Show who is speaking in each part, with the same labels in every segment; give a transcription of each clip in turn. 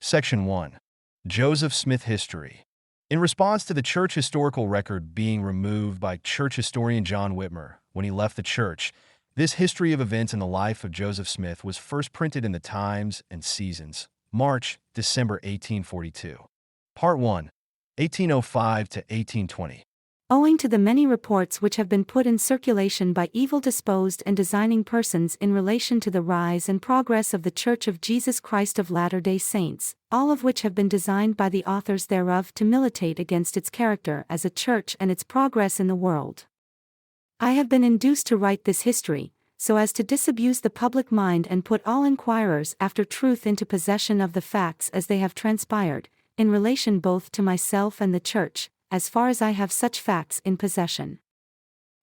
Speaker 1: Section 1. Joseph Smith History. In response to the church historical record being removed by church historian John Whitmer when he left the church, this history of events in the life of Joseph Smith was first printed in the Times and Seasons, March-December 1842. Part 1. 1805 to 1820.
Speaker 2: Owing to the many reports which have been put in circulation by evil-disposed and designing persons in relation to the rise and progress of the Church of Jesus Christ of Latter-day Saints, all of which have been designed by the authors thereof to militate against its character as a church and its progress in the world, I have been induced to write this history, so as to disabuse the public mind and put all inquirers after truth into possession of the facts as they have transpired, in relation both to myself and the Church, as far as I have such facts in possession.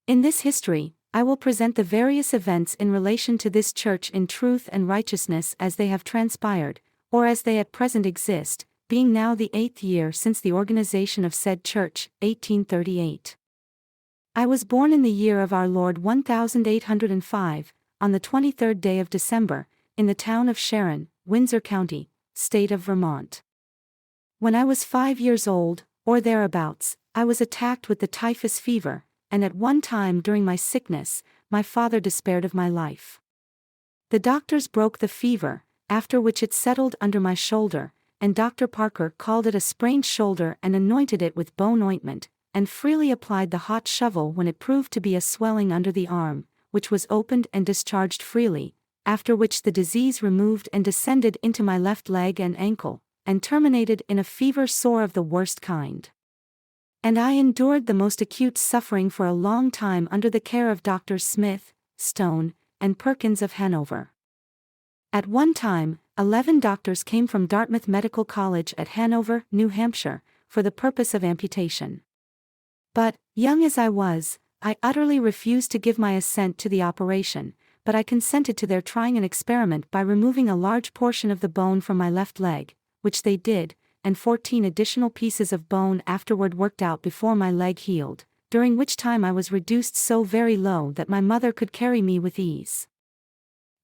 Speaker 2: In this history, I will present the various events in relation to this Church in truth and righteousness as they have transpired, or as they at present exist, being now the 8th year since the organization of said Church, 1838. I was born in the year of our Lord 1805, on the 23rd day of December, in the town of Sharon, Windsor County, state of Vermont. When I was 5 years old, or thereabouts, I was attacked with the typhus fever, and at one time during my sickness, my father despaired of my life. The doctors broke the fever, after which it settled under my shoulder, and Dr. Parker called it a sprained shoulder and anointed it with bone ointment, and freely applied the hot shovel when it proved to be a swelling under the arm, which was opened and discharged freely, after which the disease removed and descended into my left leg and ankle, and terminated in a fever sore of the worst kind. And I endured the most acute suffering for a long time under the care of Doctors Smith, Stone, and Perkins of Hanover. At one time, 11 doctors came from Dartmouth Medical College at Hanover, New Hampshire, for the purpose of amputation. But, young as I was, I utterly refused to give my assent to the operation, but I consented to their trying an experiment by removing a large portion of the bone from my left leg, which they did, and 14 additional pieces of bone afterward worked out before my leg healed, during which time I was reduced so very low that my mother could carry me with ease.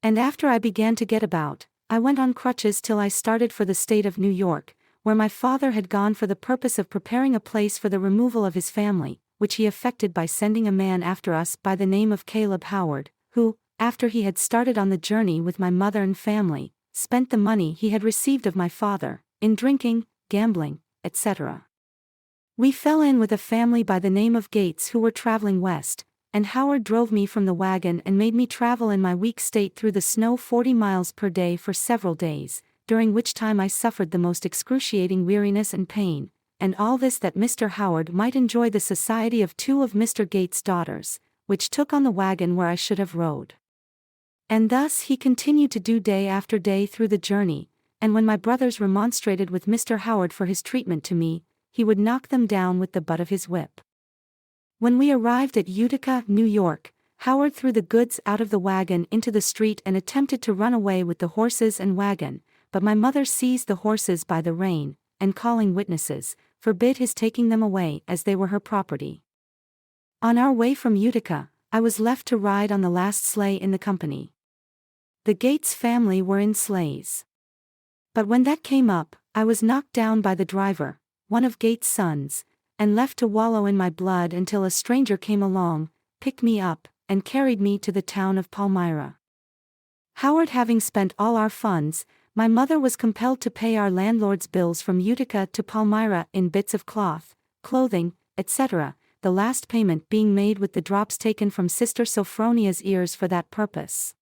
Speaker 2: And after I began to get about, I went on crutches till I started for the state of New York, where my father had gone for the purpose of preparing a place for the removal of his family, which he effected by sending a man after us by the name of Caleb Howard, who, after he had started on the journey with my mother and family, spent the money he had received of my father, in drinking, gambling, etc. We fell in with a family by the name of Gates who were traveling west, and Howard drove me from the wagon and made me travel in my weak state through the snow 40 miles per day for several days, during which time I suffered the most excruciating weariness and pain, and all this that Mr. Howard might enjoy the society of 2 of Mr. Gates' daughters, which took on the wagon where I should have rode. And thus he continued to do day after day through the journey, and when my brothers remonstrated with Mr. Howard for his treatment to me, he would knock them down with the butt of his whip. When we arrived at Utica, New York, Howard threw the goods out of the wagon into the street and attempted to run away with the horses and wagon, but my mother seized the horses by the rein, and calling witnesses, forbid his taking them away as they were her property. On our way from Utica, I was left to ride on the last sleigh in the company. The Gates family were in sleighs. But when that came up, I was knocked down by the driver, one of Gates' sons, and left to wallow in my blood until a stranger came along, picked me up, and carried me to the town of Palmyra. Howard having spent all our funds, my mother was compelled to pay our landlord's bills from Utica to Palmyra in bits of cloth, clothing, etc., the last payment being made with the drops taken from Sister Sophronia's ears for that purpose.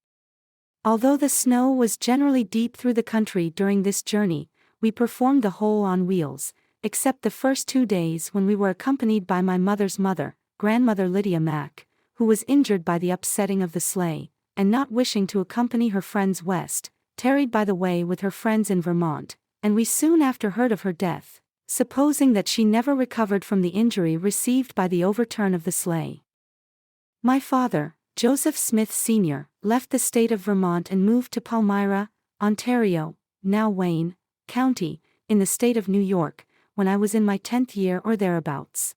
Speaker 2: Although the snow was generally deep through the country during this journey, we performed the whole on wheels, except the first 2 days when we were accompanied by my mother's mother, Grandmother Lydia Mack, who was injured by the upsetting of the sleigh, and not wishing to accompany her friends west, tarried by the way with her friends in Vermont, and we soon after heard of her death, supposing that she never recovered from the injury received by the overturn of the sleigh. My father, Joseph Smith Sr., left the state of Vermont and moved to Palmyra, Ontario, now Wayne County, in the state of New York, when I was in my 10th year or thereabouts.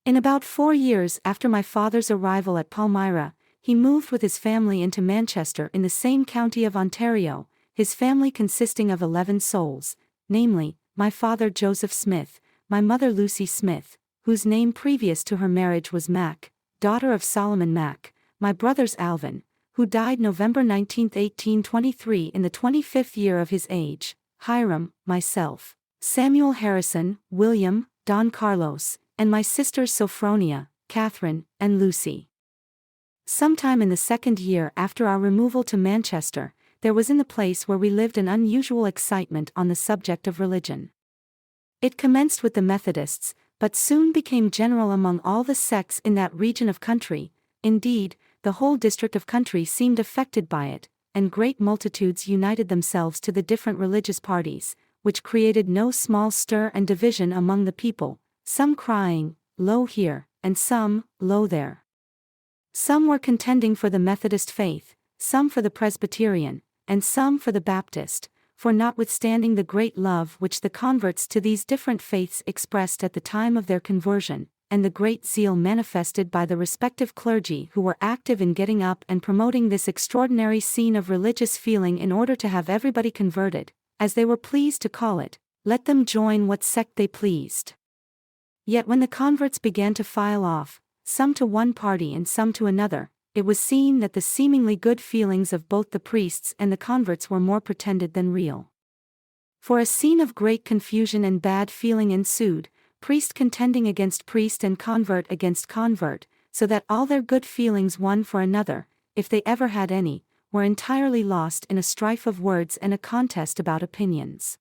Speaker 2: In about 4 years after my father's arrival at Palmyra, he moved with his family into Manchester in the same county of Ontario, his family consisting of 11 souls, namely, my father Joseph Smith, my mother Lucy Smith, whose name previous to her marriage was Mack, daughter of Solomon Mack, my brothers Alvin, who died November 19, 1823 in the 25th year of his age, Hiram, myself, Samuel Harrison, William, Don Carlos, and my sisters Sophronia, Catherine, and Lucy. Sometime in the second year after our removal to Manchester, there was in the place where we lived an unusual excitement on the subject of religion. It commenced with the Methodists, but soon became general among all the sects in that region of country. Indeed, the whole district of country seemed affected by it, and great multitudes united themselves to the different religious parties, which created no small stir and division among the people, some crying, "Lo here," and some, "Lo there." Some were contending for the Methodist faith, some for the Presbyterian, and some for the Baptist, for notwithstanding the great love which the converts to these different faiths expressed at the time of their conversion, and the great zeal manifested by the respective clergy who were active in getting up and promoting this extraordinary scene of religious feeling in order to have everybody converted, as they were pleased to call it, let them join what sect they pleased. Yet when the converts began to file off, some to one party and some to another, it was seen that the seemingly good feelings of both the priests and the converts were more pretended than real. For a scene of great confusion and bad feeling ensued, priest contending against priest and convert against convert, so that all their good feelings one for another, if they ever had any, were entirely lost in a strife of words and a contest about opinions.